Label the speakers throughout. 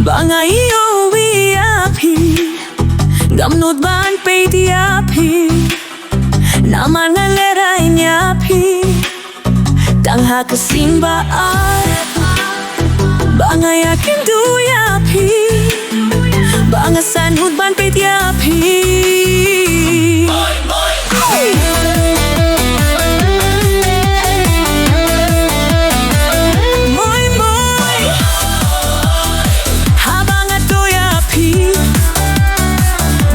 Speaker 1: Bangayo wiapi Gamnod ban peiti api Naman ngaleray nyapi Tangha kasimba ay Bangaya kinduyapi Bangasanud ban peiti api Mooi Mooi Mooi Mooi Habang atoyapi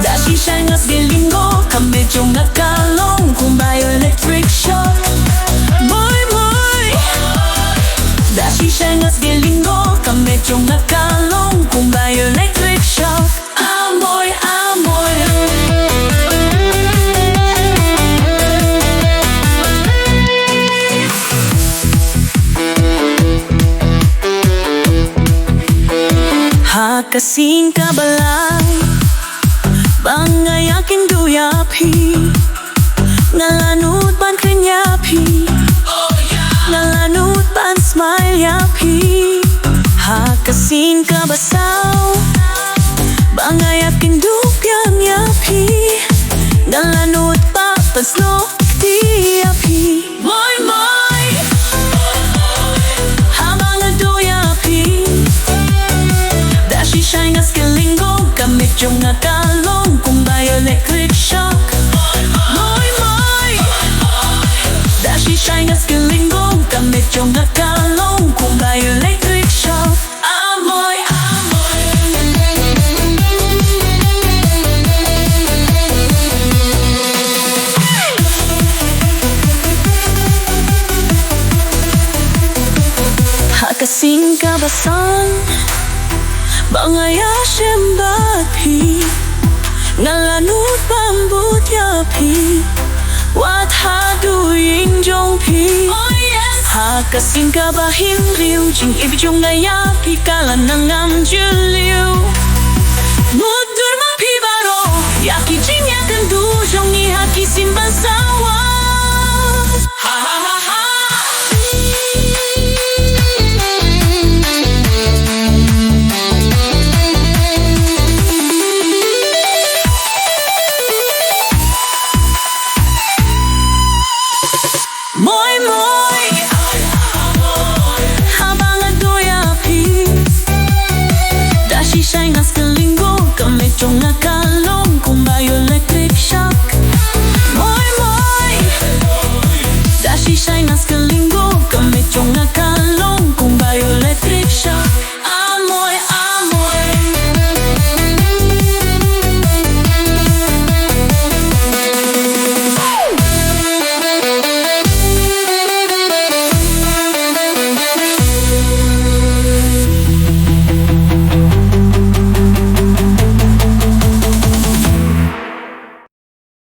Speaker 1: Dashi siya ngas gilingo Kamedyo nakalong Kumbayo electric shock Mooi Mooi Dashi siya ngas gilingo Kamedyo nakalong Kumbayo electric shock Amoy, amoy Hakasing kabalay Bangayakin duyapi Nalanut ban kanyapi Nalanut ban smile yapi Hakasing kabasaw Bangayakin dupyan yapi Nalanut pa pasno di yapi Mooi Mooi Habang aduyapi Dashi siya ngas kilinggo Kamit yung nakalong Kumbayo electric shock Mooi Mooi Dashi siya ngas kilinggo Kamit yung nakalong Kumbayo electric shock Amoy, amoy Hakasing kabasan Bangaya shembapi Nalanut bambut yapi Wat hadu ying jongpi Hakasing kabahing riu Jing ibijong ngayapi Kala nangam juliu Mudur mapi baro Yaki jing yakan du Jong ni haki simban sawa Ha ha